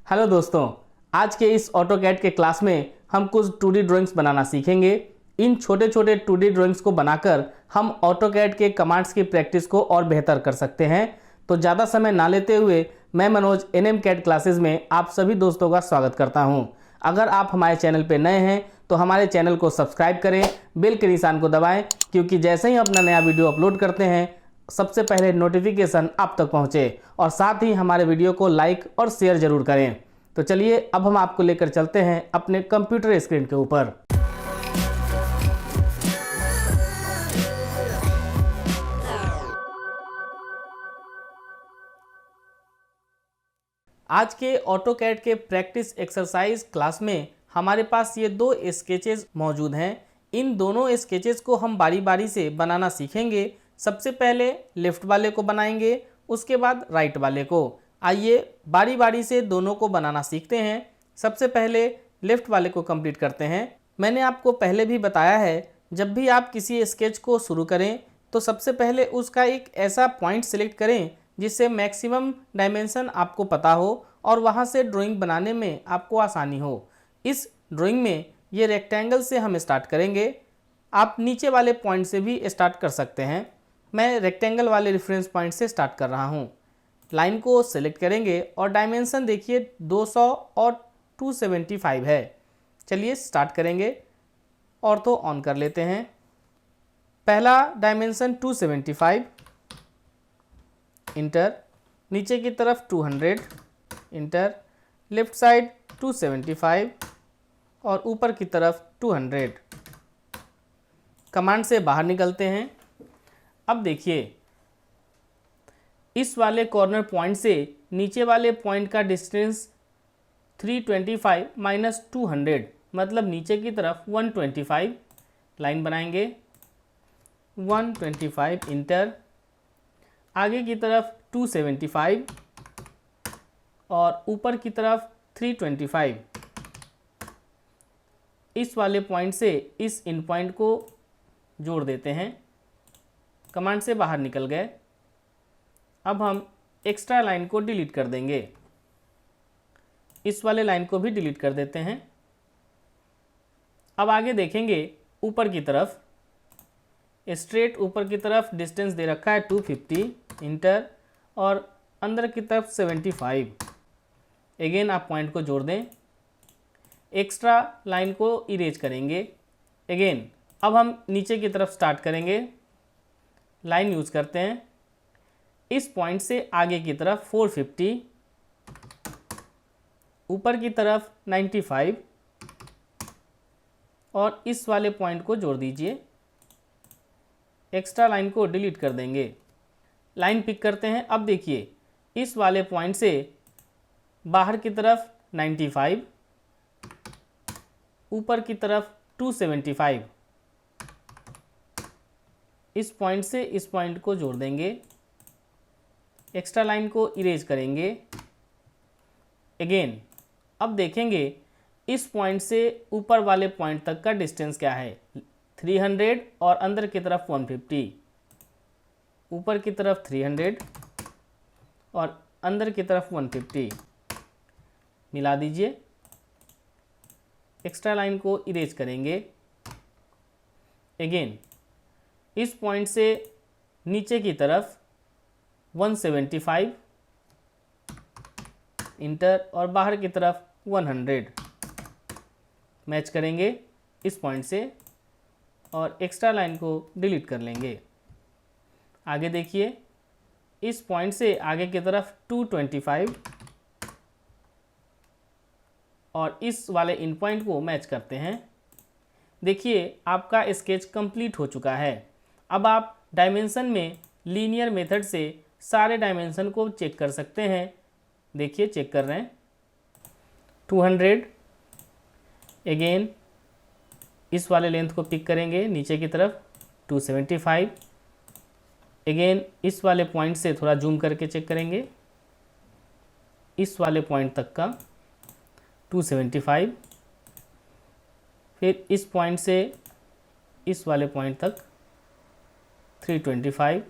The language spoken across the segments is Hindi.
हेलो दोस्तों, आज के इस ऑटोकैड के क्लास में हम कुछ 2D ड्राइंग्स बनाना सीखेंगे। इन छोटे छोटे 2D ड्राइंग्स को बनाकर हम ऑटोकैड के कमांड्स की प्रैक्टिस को और बेहतर कर सकते हैं। तो ज़्यादा समय ना लेते हुए मैं मनोज एनएम कैड क्लासेस में आप सभी दोस्तों का स्वागत करता हूं। अगर आप हमारे चैनल पर नए हैं तो हमारे चैनल को सब्सक्राइब करें, बेल के निशान को दबाएं, क्योंकि जैसे ही अपना नया वीडियो अपलोड करते हैं सबसे पहले नोटिफिकेशन आप तक पहुंचे। और साथ ही हमारे वीडियो को लाइक और शेयर जरूर करें। तो चलिए अब हम आपको लेकर चलते हैं अपने कंप्यूटर स्क्रीन के ऊपर। आज के ऑटोकैड के प्रैक्टिस एक्सरसाइज क्लास में हमारे पास ये दो स्केचेस मौजूद हैं। इन दोनों स्केचेस को हम बारी बारी से बनाना सीखेंगे। सबसे पहले लेफ्ट वाले को बनाएंगे, उसके बाद राइट वाले को। आइए बारी बारी से दोनों को बनाना सीखते हैं। सबसे पहले लेफ्ट वाले को कंप्लीट करते हैं। मैंने आपको पहले भी बताया है, जब भी आप किसी स्केच को शुरू करें तो सबसे पहले उसका एक ऐसा पॉइंट सिलेक्ट करें जिससे मैक्सिमम डायमेंशन आपको पता हो और वहाँ से ड्राइंग बनाने में आपको आसानी हो। इस ड्राइंग में ये रेक्टेंगल से हम स्टार्ट करेंगे। आप नीचे वाले पॉइंट से भी स्टार्ट कर सकते हैं। मैं रेक्टेंगल वाले रेफरेंस पॉइंट से स्टार्ट कर रहा हूँ। लाइन को सेलेक्ट करेंगे और डायमेंशन देखिए 200 और 275 है। चलिए स्टार्ट करेंगे और तो ऑन कर लेते हैं। पहला डायमेंशन 275, इंटर। नीचे की तरफ 200, इंटर। लेफ्ट साइड 275 और ऊपर की तरफ 200। कमांड से बाहर निकलते हैं। अब देखिए इस वाले कॉर्नर पॉइंट से नीचे वाले पॉइंट का डिस्टेंस 325 माइनस 200, मतलब नीचे की तरफ 125। लाइन बनाएंगे 125, इंटर। आगे की तरफ 275 और ऊपर की तरफ 325। इस वाले पॉइंट से इस इन पॉइंट को जोड़ देते हैं। कमांड से बाहर निकल गए। अब हम एक्स्ट्रा लाइन को डिलीट कर देंगे। इस वाले लाइन को भी डिलीट कर देते हैं। अब आगे देखेंगे ऊपर की तरफ, स्ट्रेट ऊपर की तरफ डिस्टेंस दे रखा है 250, इंटर। और अंदर की तरफ 75। अगेन आप पॉइंट को जोड़ दें। एक्स्ट्रा लाइन को इरेज करेंगे। अगेन अब हम नीचे की तरफ स्टार्ट करेंगे। लाइन यूज करते हैं। इस पॉइंट से आगे की तरफ 450, ऊपर की तरफ 95 और इस वाले पॉइंट को जोड़ दीजिए। एक्स्ट्रा लाइन को डिलीट कर देंगे। लाइन पिक करते हैं। अब देखिए इस वाले पॉइंट से बाहर की तरफ 95, ऊपर की तरफ 275। इस पॉइंट से इस पॉइंट को जोड़ देंगे। एक्स्ट्रा लाइन को इरेज करेंगे। अगेन अब देखेंगे इस पॉइंट से ऊपर वाले पॉइंट तक का डिस्टेंस क्या है, 300 और अंदर की तरफ 150। ऊपर की तरफ 300 और अंदर की तरफ 150। मिला दीजिए। एक्स्ट्रा लाइन को इरेज करेंगे। अगेन इस पॉइंट से नीचे की तरफ 175, इंटर। और बाहर की तरफ 100। मैच करेंगे इस पॉइंट से और एक्स्ट्रा लाइन को डिलीट कर लेंगे। आगे देखिए इस पॉइंट से आगे की तरफ 225 और इस वाले इन पॉइंट को मैच करते हैं। देखिए आपका स्केच कंप्लीट हो चुका है। अब आप डायमेंशन में लीनियर मेथड से सारे डायमेंशन को चेक कर सकते हैं। देखिए चेक कर रहे हैं 200। अगेन इस वाले लेंथ को पिक करेंगे नीचे की तरफ 275। अगेन इस वाले पॉइंट से थोड़ा जूम करके चेक करेंगे इस वाले पॉइंट तक का 275। फिर इस पॉइंट से इस वाले पॉइंट तक 325।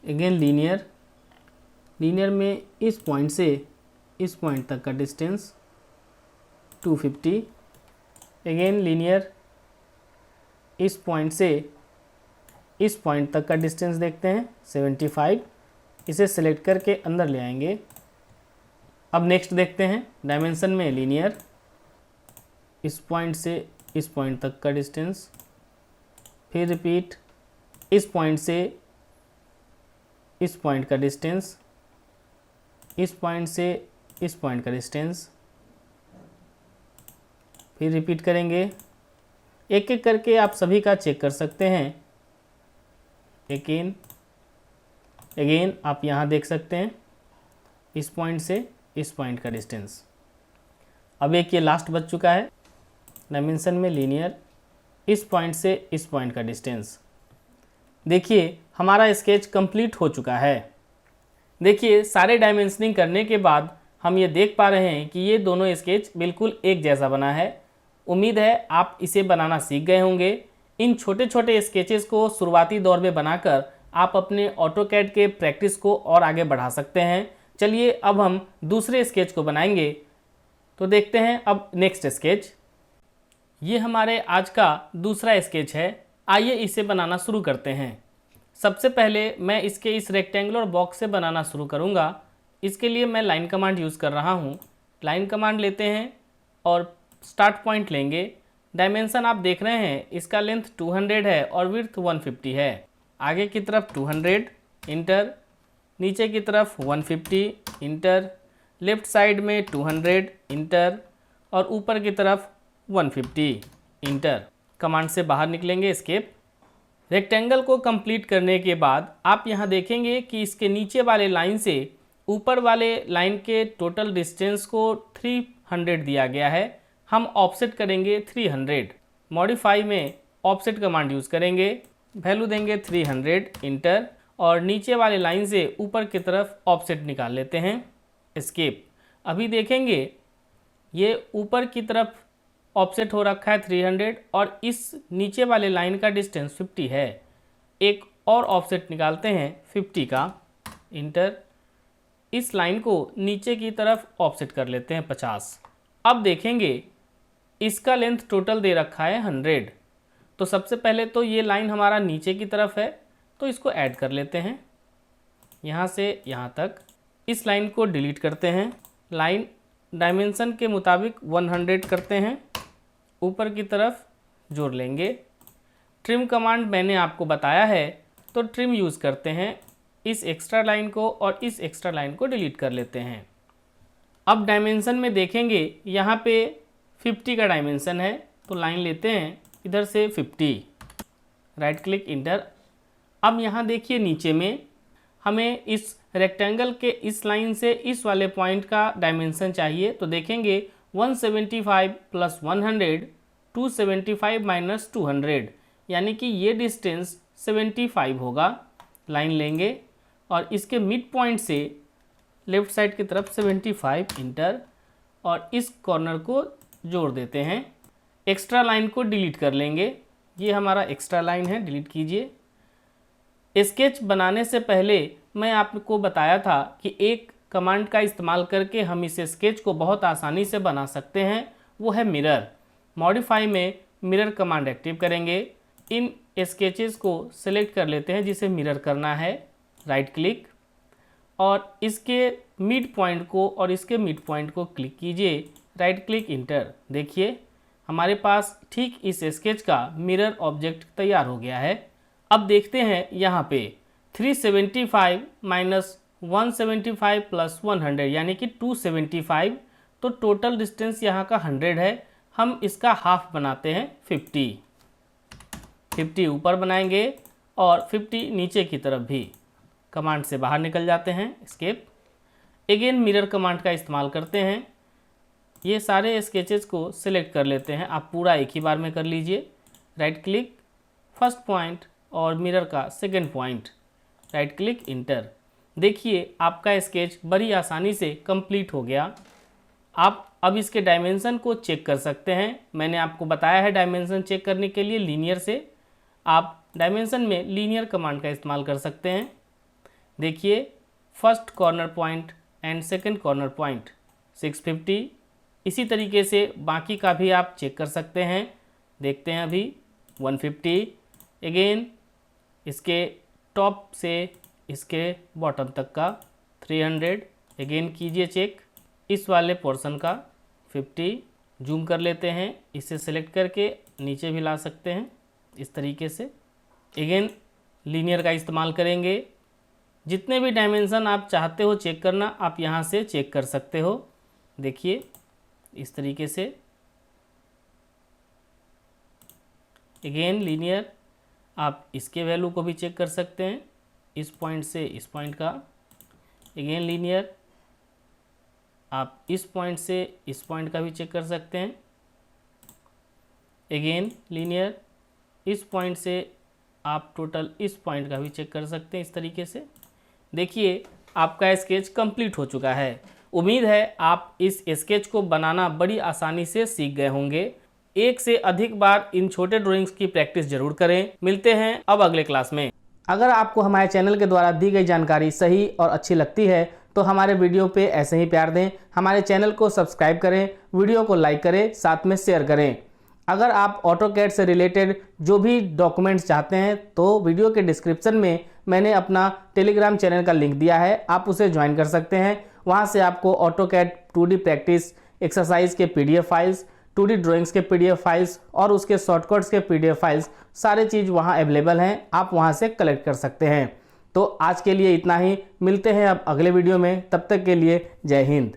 अगेन लीनियर में इस पॉइंट से इस पॉइंट तक का डिस्टेंस 250, अगेन लीनियर इस पॉइंट से इस पॉइंट तक का डिस्टेंस देखते हैं 75, इसे सिलेक्ट करके अंदर ले आएंगे। अब नेक्स्ट देखते हैं डायमेंशन में लीनियर इस पॉइंट से इस पॉइंट तक का डिस्टेंस, फिर रिपीट इस पॉइंट से इस पॉइंट का डिस्टेंस, इस पॉइंट से इस पॉइंट का डिस्टेंस, फिर रिपीट करेंगे। एक एक करके आप सभी का चेक कर सकते हैं। अगेन आप यहाँ देख सकते हैं इस पॉइंट से इस पॉइंट का डिस्टेंस। अब एक ये लास्ट बच चुका है डायमेंशन में लीनियर इस पॉइंट से इस पॉइंट का डिस्टेंस। देखिए हमारा स्केच कंप्लीट हो चुका है। देखिए सारे डायमेंशनिंग करने के बाद हम ये देख पा रहे हैं कि ये दोनों स्केच बिल्कुल एक जैसा बना है। उम्मीद है आप इसे बनाना सीख गए होंगे। इन छोटे छोटे स्केचेस को शुरुआती दौर में बनाकर आप अपने ऑटोकैड के प्रैक्टिस को और आगे बढ़ा सकते हैं। चलिए अब हम दूसरे स्केच को बनाएंगे। तो देखते हैं अब नेक्स्ट स्केच। ये हमारे आज का दूसरा स्केच है। आइए इसे बनाना शुरू करते हैं। सबसे पहले मैं इसके इस रेक्टेंगुलर बॉक्स से बनाना शुरू करूँगा। इसके लिए मैं लाइन कमांड यूज़ कर रहा हूँ। लाइन कमांड लेते हैं और स्टार्ट पॉइंट लेंगे। डायमेंशन आप देख रहे हैं इसका लेंथ 200 है और विड्थ 150 है। आगे की तरफ 200 इंटर, नीचे की तरफ 150 इंटर, लेफ्ट साइड में 200 इंटर और ऊपर की तरफ 150 इंटर। कमांड से बाहर निकलेंगे एस्केप। रेक्टेंगल को कंप्लीट करने के बाद आप यहाँ देखेंगे कि इसके नीचे वाले लाइन से ऊपर वाले लाइन के टोटल डिस्टेंस को 300 दिया गया है। हम ऑफसेट करेंगे 300। मॉडिफाई में ऑफसेट कमांड यूज़ करेंगे, वैल्यू देंगे 300 इंटर और नीचे वाले लाइन से ऊपर की तरफ ऑफसेट निकाल लेते हैं एस्केप। अभी देखेंगे ये ऊपर की तरफ ऑफसेट हो रखा है 300 और इस नीचे वाले लाइन का डिस्टेंस 50 है। एक और ऑफसेट निकालते हैं 50 का इंटर। इस लाइन को नीचे की तरफ ऑफसेट कर लेते हैं 50। अब देखेंगे इसका लेंथ टोटल दे रखा है 100। तो सबसे पहले तो ये लाइन हमारा नीचे की तरफ है तो इसको ऐड कर लेते हैं यहाँ से यहाँ तक। इस लाइन को डिलीट करते हैं। लाइन डायमेंशन के मुताबिक 100 करते हैं, ऊपर की तरफ जोड़ लेंगे। ट्रिम कमांड मैंने आपको बताया है तो ट्रिम यूज़ करते हैं। इस एक्स्ट्रा लाइन को और इस एक्स्ट्रा लाइन को डिलीट कर लेते हैं। अब डायमेंशन में देखेंगे यहाँ पे 50 का डायमेंशन है तो लाइन लेते हैं इधर से 50, राइट क्लिक इंटर। अब यहाँ देखिए नीचे में हमें इस रेक्टेंगल के इस लाइन से इस वाले पॉइंट का डायमेंशन चाहिए। तो देखेंगे 175 प्लस 100 275 माइनस 200 यानी कि ये डिस्टेंस 75 होगा। लाइन लेंगे और इसके मिड पॉइंट से लेफ़्ट साइड की तरफ 75 इंटर और इस कॉर्नर को जोड़ देते हैं। एक्स्ट्रा लाइन को डिलीट कर लेंगे। ये हमारा एक्स्ट्रा लाइन है, डिलीट कीजिए। स्केच बनाने से पहले मैं आपको बताया था कि एक कमांड का इस्तेमाल करके हम इस स्केच को बहुत आसानी से बना सकते हैं, वो है मिरर। मॉडिफाई में मिरर कमांड एक्टिव करेंगे। इन स्केचेस को सिलेक्ट कर लेते हैं जिसे मिरर करना है, राइट क्लिक और इसके मिड पॉइंट को और इसके मिड पॉइंट को क्लिक कीजिए, राइट क्लिक इंटर। देखिए हमारे पास ठीक इस स्केच का मिरर ऑब्जेक्ट तैयार हो गया है। अब देखते हैं यहाँ पे 375 माइनस 175 प्लस 100 यानी कि 275। तो टोटल डिस्टेंस यहाँ का 100 है। हम इसका हाफ बनाते हैं 50 ऊपर बनाएंगे और 50 नीचे की तरफ भी। कमांड से बाहर निकल जाते हैं एस्केप। अगेन मिरर कमांड का इस्तेमाल करते हैं। ये सारे स्केचेस को सिलेक्ट कर लेते हैं। आप पूरा एक ही बार में कर लीजिए, राइट क्लिक फर्स्ट पॉइंट और मिरर का second point, right click inter. देखिए आपका स्केच बड़ी आसानी से कंप्लीट हो गया। आप अब इसके डायमेंशन को चेक कर सकते हैं। मैंने आपको बताया है डायमेंशन चेक करने के लिए लीनियर से आप डायमेंशन में लीनियर कमांड का इस्तेमाल कर सकते हैं। देखिए first corner point and second corner point 650 इसी तरीके से बाकी का भी आप चेक कर सकते हैं। देखते हैं अभी 150, अगेन इसके टॉप से इसके बॉटम तक का 300, अगेन कीजिए चेक। इस वाले पोर्शन का 50, जूम कर लेते हैं, इसे सेलेक्ट करके नीचे भी ला सकते हैं इस तरीके से। अगेन लीनियर का इस्तेमाल करेंगे। जितने भी डायमेंशन आप चाहते हो चेक करना, आप यहाँ से चेक कर सकते हो। देखिए इस तरीके से। अगेन लीनियर, आप इसके वैल्यू को भी चेक कर सकते हैं, इस पॉइंट से इस पॉइंट का। अगेन लीनियर, आप इस पॉइंट से इस पॉइंट का भी चेक कर सकते हैं। अगेन लीनियर, इस पॉइंट से आप टोटल इस पॉइंट का भी चेक कर सकते हैं इस तरीके से। देखिए आपका स्केच कंप्लीट हो चुका है। उम्मीद है आप इस स्केच को बनाना बड़ी आसानी से सीख गए होंगे। एक से अधिक बार इन छोटे ड्राइंग्स की प्रैक्टिस जरूर करें। मिलते हैं अब अगले क्लास में। अगर आपको हमारे चैनल के द्वारा दी गई जानकारी सही और अच्छी लगती है तो हमारे वीडियो पे ऐसे ही प्यार दें, हमारे चैनल को सब्सक्राइब करें, वीडियो को लाइक करें, साथ में शेयर करें। अगर आप ऑटोकैड से रिलेटेड जो भी डॉक्यूमेंट्स चाहते हैं तो वीडियो के डिस्क्रिप्शन में मैंने अपना टेलीग्राम चैनल का लिंक दिया है, आप उसे ज्वाइन कर सकते हैं। वहां से आपको ऑटोकैड 2D प्रैक्टिस एक्सरसाइज के PDF फाइल्स, 2D ड्राइंग्स के PDF फाइल्स और उसके शॉर्टकट्स के PDF फाइल्स, सारे चीज़ वहां अवेलेबल हैं, आप वहां से कलेक्ट कर सकते हैं। तो आज के लिए इतना ही, मिलते हैं अब अगले वीडियो में, तब तक के लिए जय हिंद।